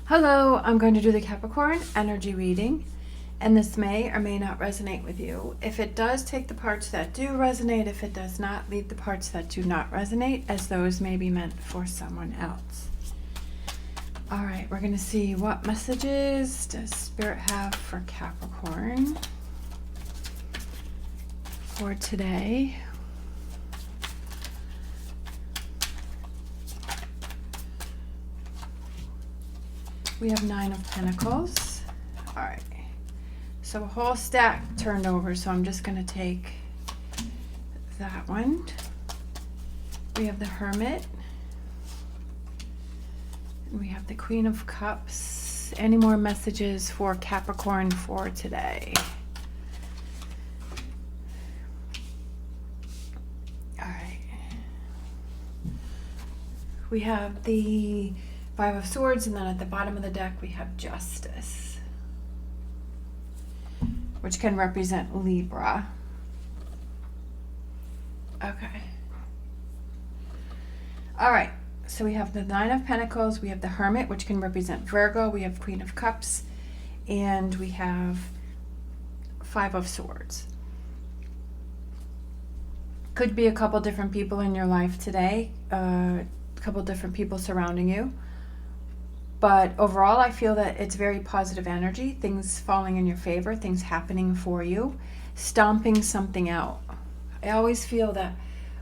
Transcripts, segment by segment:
Hello, I'm going to do the Capricorn energy reading, and this may or may not resonate with you. If it does, take the parts that do resonate. If it does not, leave the parts that do not resonate, as those may be meant for someone else. All right, we're going to see what messages does Spirit have for Capricorn for today. We have 9 of Pentacles. All right. So a whole stack turned over, so I'm just going to take that one. We have the Hermit. And we have the Queen of Cups. Any more messages for Capricorn for today? All right. We have the 5 of Swords, and then at the bottom of the deck we have Justice, which can represent Libra. Okay. All right. So we have the 9 of Pentacles, we have the Hermit, which can represent Virgo, we have Queen of Cups, and we have 5 of Swords. Could be a couple different people in your life today, a couple different people surrounding you. But overall, I feel that it's very positive energy, things falling in your favor, things happening for you, stomping something out. I always feel that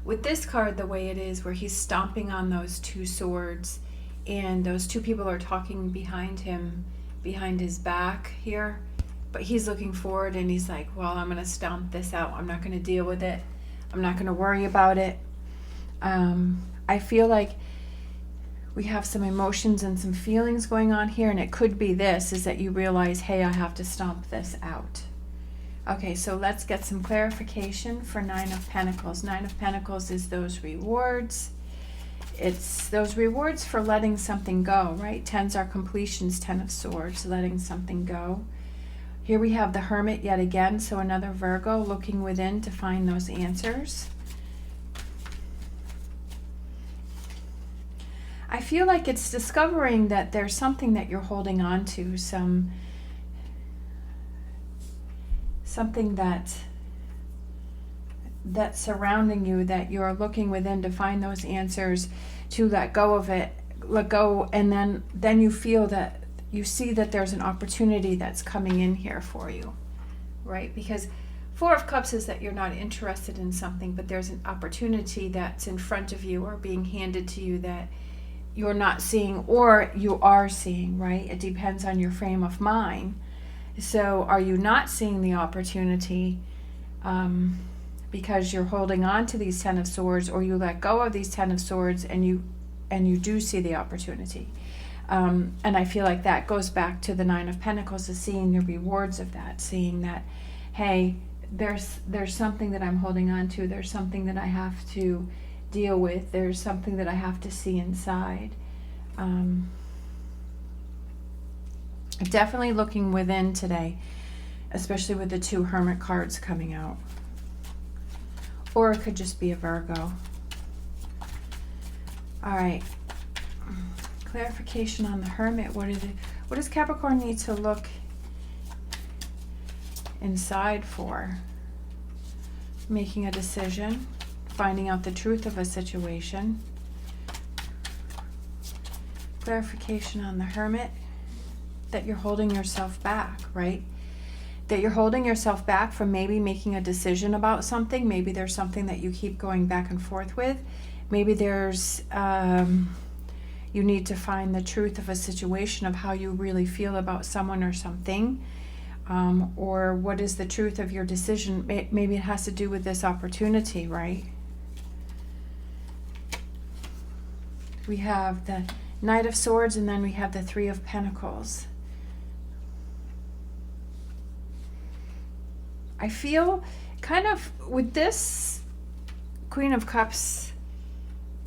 with this card, the way it is, where he's stomping on those 2 swords, and those 2 people are talking behind him, behind his back here, but he's looking forward and he's like, well, I'm going to stomp this out. I'm not going to deal with it. I'm not going to worry about it. I feel like we have some emotions and some feelings going on here, and it could be this, is that you realize, hey, I have to stomp this out. Okay, so let's get some clarification for 9 of Pentacles. 9 of Pentacles is those rewards. It's those rewards for letting something go, right? 10s are completions, 10 of Swords, letting something go. Here we have the Hermit yet again, so another Virgo looking within to find those answers. I feel like it's discovering that there's something that you're holding on to, something that's surrounding you, that you're looking within to find those answers, to let go of it, let go, and then you feel that you see that there's an opportunity that's coming in here for you, right? Because 4 of Cups is that you're not interested in something, but there's an opportunity that's in front of you or being handed to you that you're not seeing, or you are seeing, right? It depends on your frame of mind. So are you not seeing the opportunity because you're holding on to these 10 of Swords, or you let go of these 10 of Swords and you do see the opportunity? And I feel like that goes back to the 9 of Pentacles, is seeing the rewards of that, seeing that, hey, there's something that I'm holding on to, there's something that I have to deal with, there's something that I have to see inside. Definitely looking within today, especially with the 2 Hermit cards coming out. Or it could just be a Virgo. All right. Clarification on the Hermit. What does Capricorn need to look inside for? Making a decision, finding out the truth of a situation. Clarification on the Hermit, that you're holding yourself back, right? That you're holding yourself back from maybe making a decision about something. Maybe there's something that you keep going back and forth with. Maybe there's, you need to find the truth of a situation, of how you really feel about someone or something. Or what is the truth of your decision? Maybe it has to do with this opportunity, right? We have the Knight of Swords, and then we have the 3 of Pentacles. I feel kind of with this Queen of Cups,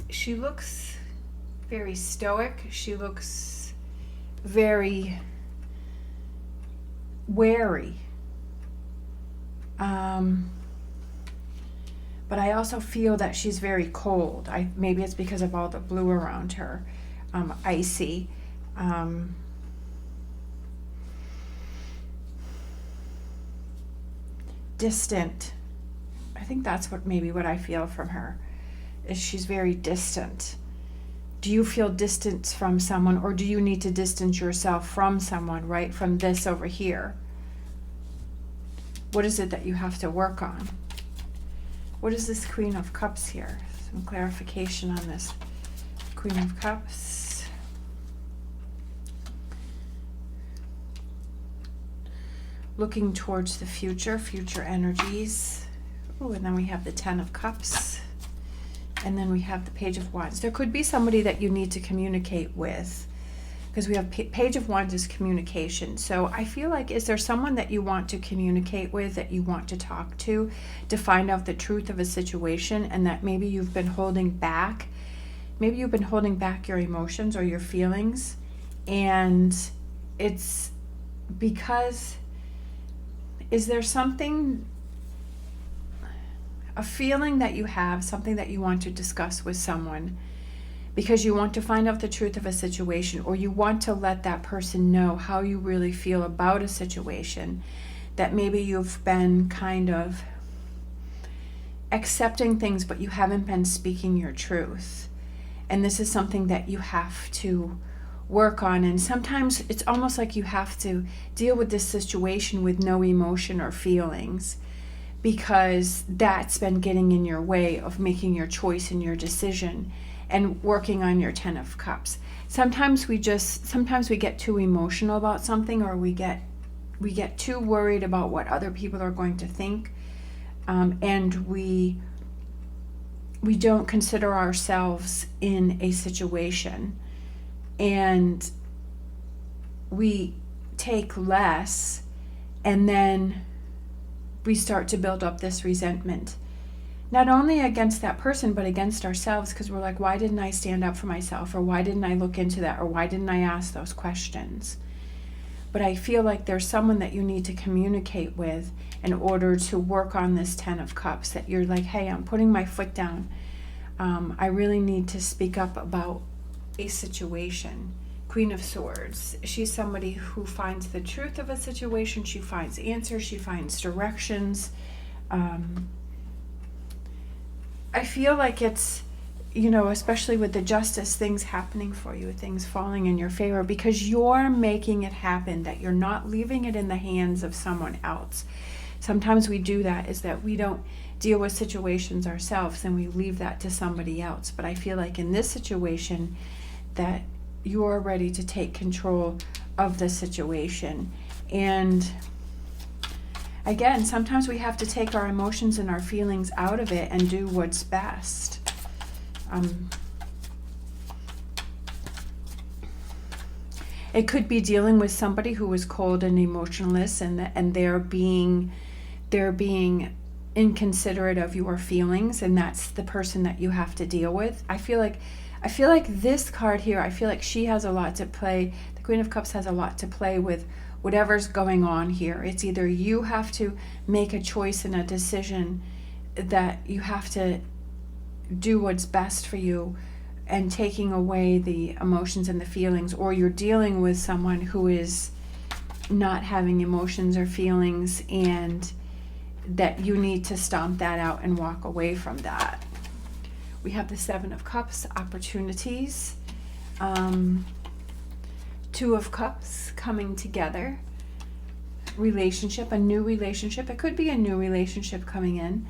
she looks very stoic. She looks very wary. But I also feel that she's very cold. Maybe it's because of all the blue around her, icy. distant. I think that's what I feel from her, is she's very distant. Do you feel distance from someone, or do you need to distance yourself from someone, right? From this over here. What is it that you have to work on? What is this Queen of Cups here? Some clarification on this Queen of Cups. Looking towards the future, future energies. Oh, and then we have the Ten of Cups. And then we have the Page of Wands. There could be somebody that you need to communicate with, because we have Page of Wands is communication. So I feel like, is there someone that you want to communicate with, that you want to talk to find out the truth of a situation, and that maybe you've been holding back? Maybe you've been holding back your emotions or your feelings, and it's because, is there something, a feeling that you have, something that you want to discuss with someone because you want to find out the truth of a situation, or you want to let that person know how you really feel about a situation, that maybe you've been kind of accepting things but you haven't been speaking your truth, and this is something that you have to work on. And sometimes it's almost like you have to deal with this situation with no emotion or feelings, because that's been getting in your way of making your choice and your decision and working on your Ten of Cups. Sometimes we get too emotional about something, or we get too worried about what other people are going to think, and we don't consider ourselves in a situation, and we take less, and then we start to build up this resentment, not only against that person, but against ourselves, because we're like, why didn't I stand up for myself? Or why didn't I look into that? Or why didn't I ask those questions? But I feel like there's someone that you need to communicate with in order to work on this Ten of Cups, that you're like, hey, I'm putting my foot down. I really need to speak up about a situation. Queen of Swords. She's somebody who finds the truth of a situation. She finds answers. She finds directions. I feel like it's, especially with the Justice, things happening for you, things falling in your favor, because you're making it happen, that you're not leaving it in the hands of someone else. Sometimes we do that, is that we don't deal with situations ourselves and we leave that to somebody else. But I feel like in this situation that you're ready to take control of the situation. And again, sometimes we have to take our emotions and our feelings out of it and do what's best. It could be dealing with somebody who is cold and emotionless, and they're being inconsiderate of your feelings, and that's the person that you have to deal with. I feel like this card here, I feel like she has a lot to play. The Queen of Cups has a lot to play with whatever's going on here. It's either you have to make a choice and a decision that you have to do what's best for you and taking away the emotions and the feelings, or you're dealing with someone who is not having emotions or feelings, and that you need to stomp that out and walk away from that. We have the Seven of Cups, opportunities. Two of Cups, coming together. Relationship, a new relationship. It could be a new relationship coming in,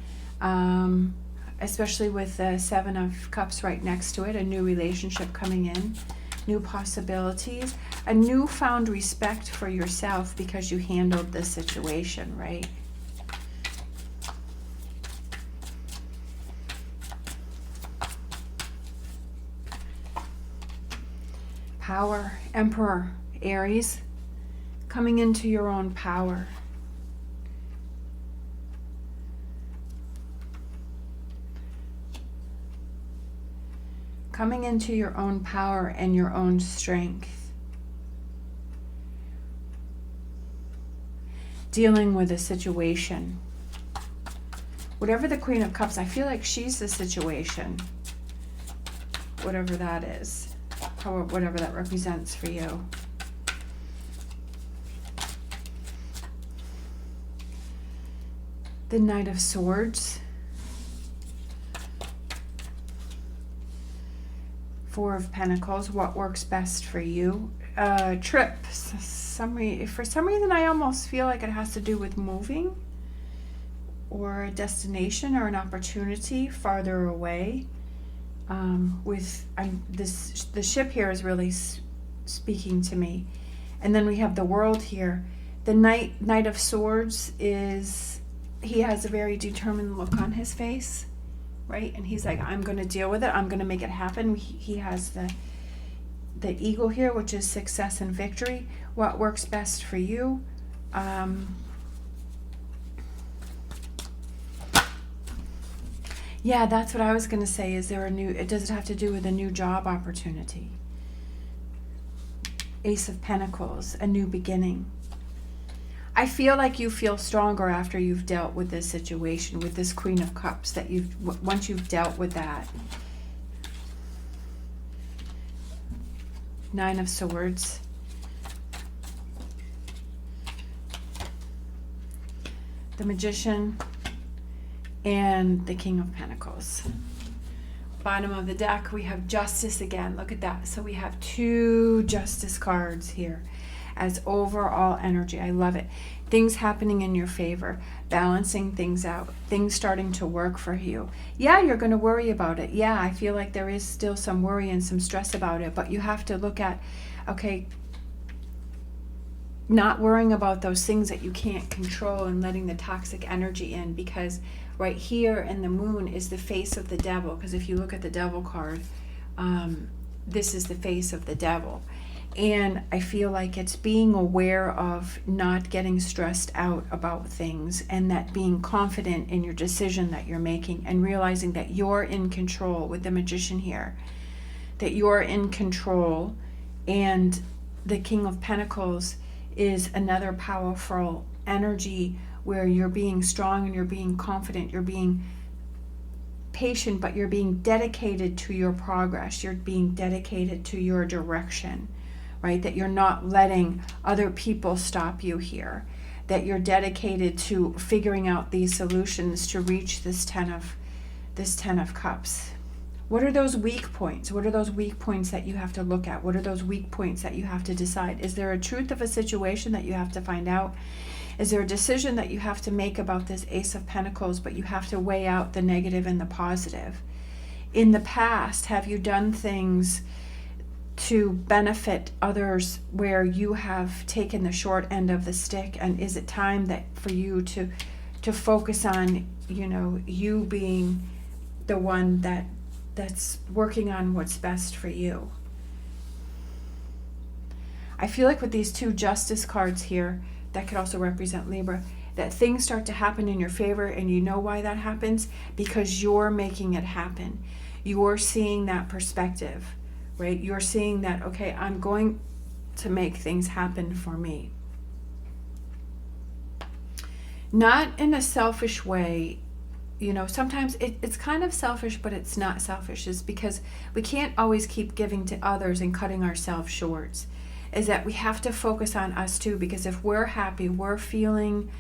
especially with the Seven of Cups right next to it. A new relationship coming in. New possibilities. A newfound respect for yourself because you handled the situation, right? Power, Emperor, Aries, coming into your own power. Coming into your own power and your own strength. Dealing with a situation. Whatever the Queen of Cups, I feel like she's the situation. Whatever that is. Whatever that represents for you. The Knight of Swords. Four of Pentacles. What works best for you? Trips. For some reason, I almost feel like it has to do with moving, or a destination, or an opportunity farther away. The ship here is really speaking to me. And then we have the World here. The Knight of Swords he has a very determined look on his face, right? And he's like, I'm going to deal with it. I'm going to make it happen. He has the Eagle here, which is success and victory. What works best for you? Yeah, that's what I was going to say. Does it have to do with a new job opportunity? Ace of Pentacles, a new beginning. I feel like you feel stronger after you've dealt with this situation, with this Queen of Cups, that once you've dealt with that. Nine of Swords. The Magician. And the King of Pentacles. Bottom of the deck, we have Justice again. Look at that. So we have two Justice cards here as overall energy. I love it. Things happening in your favor, balancing things out, things starting to work for you. Yeah, you're going to worry about it. Yeah, I feel like there is still some worry and some stress about it, but you have to look at, okay, not worrying about those things that you can't control and letting the toxic energy in, because right here in the Moon is the face of the devil. Because if you look at the Devil card, this is the face of the devil. And I feel like it's being aware of not getting stressed out about things, and that being confident in your decision that you're making, and realizing that you're in control with the Magician here, that you're in control. And the King of Pentacles is another powerful energy where you're being strong and you're being confident, you're being patient, but you're being dedicated to your progress, you're being dedicated to your direction, right? That you're not letting other people stop you here, that you're dedicated to figuring out these solutions to reach this Ten of Cups. What are those weak points? What are those weak points that you have to look at? What are those weak points that you have to decide? Is there a truth of a situation that you have to find out? Is there a decision that you have to make about this Ace of Pentacles, but you have to weigh out the negative and the positive? In the past, have you done things to benefit others where you have taken the short end of the stick? And is it time that for you to focus on, you being the one that's working on what's best for you? I feel like with these two Justice cards here, that could also represent Libra, that things start to happen in your favor, and you know why that happens? Because you're making it happen. You're seeing that perspective, right? You're seeing that, okay, I'm going to make things happen for me. Not in a selfish way. Sometimes it's kind of selfish, but it's not selfish. It's because we can't always keep giving to others and cutting ourselves short. Is that we have to focus on us too, because if we're happy, we're feeling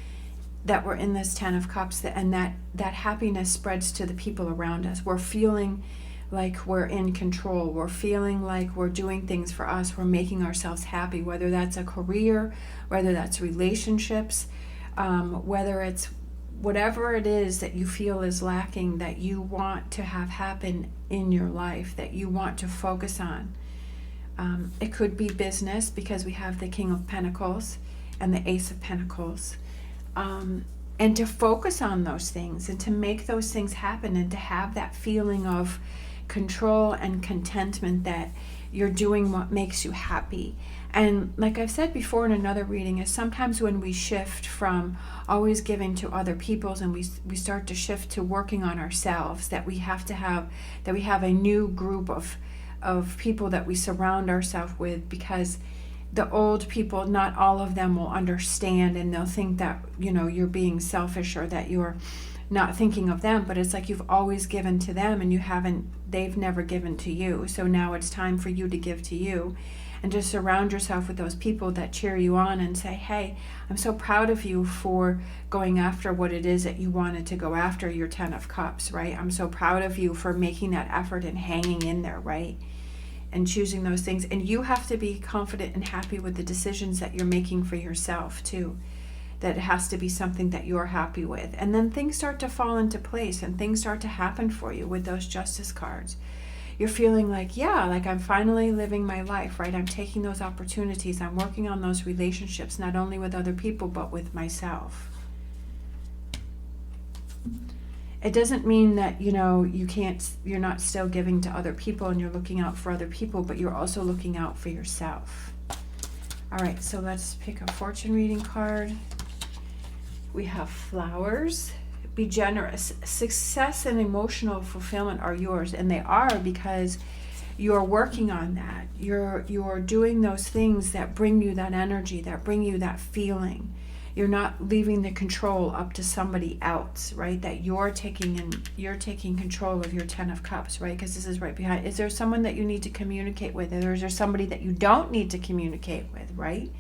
that we're in this Ten of Cups, and that happiness spreads to the people around us. We're feeling like we're in control. We're feeling like we're doing things for us. We're making ourselves happy, whether that's a career, whether that's relationships, whether it's whatever it is that you feel is lacking, that you want to have happen in your life, that you want to focus on. It could be business, because we have the King of Pentacles and the Ace of Pentacles. And to focus on those things and to make those things happen, and to have that feeling of control and contentment that you're doing what makes you happy. And like I've said before in another reading, is sometimes when we shift from always giving to other people's, and we start to shift to working on ourselves, that we have a new group of people that we surround ourselves with, because the old people, not all of them will understand, and they'll think that you're being selfish, or that you're not thinking of them. But it's like you've always given to them, and they've never given to you. So now it's time for you to give to you. and just surround yourself with those people that cheer you on and say, hey, I'm so proud of you for going after what it is that you wanted to go after, your 10 of Cups, right? I'm so proud of you for making that effort and hanging in there, right? And choosing those things. And you have to be confident and happy with the decisions that you're making for yourself too. That it has to be something that you're happy with. And then things start to fall into place and things start to happen for you with those Justice cards. You're feeling like, yeah, like I'm finally living my life, right? I'm taking those opportunities. I'm working on those relationships, not only with other people, but with myself. It doesn't mean that, you're not still giving to other people and you're looking out for other people, but you're also looking out for yourself. All right, so let's pick a fortune reading card. We have flowers. Be generous. Success and emotional fulfillment are yours, and they are because you're working on that. You're doing those things that bring you that energy, that bring you that feeling. You're not leaving the control up to somebody else, right? That you're taking control of your 10 of Cups, right? Because this is right behind. Is there someone that you need to communicate with? Or is there somebody that you don't need to communicate with, right?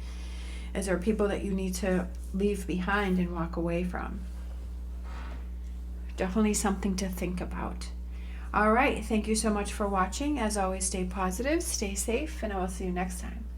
Is there people that you need to leave behind and walk away from? Definitely something to think about. All right. Thank you so much for watching. As always, stay positive, stay safe, and I will see you next time.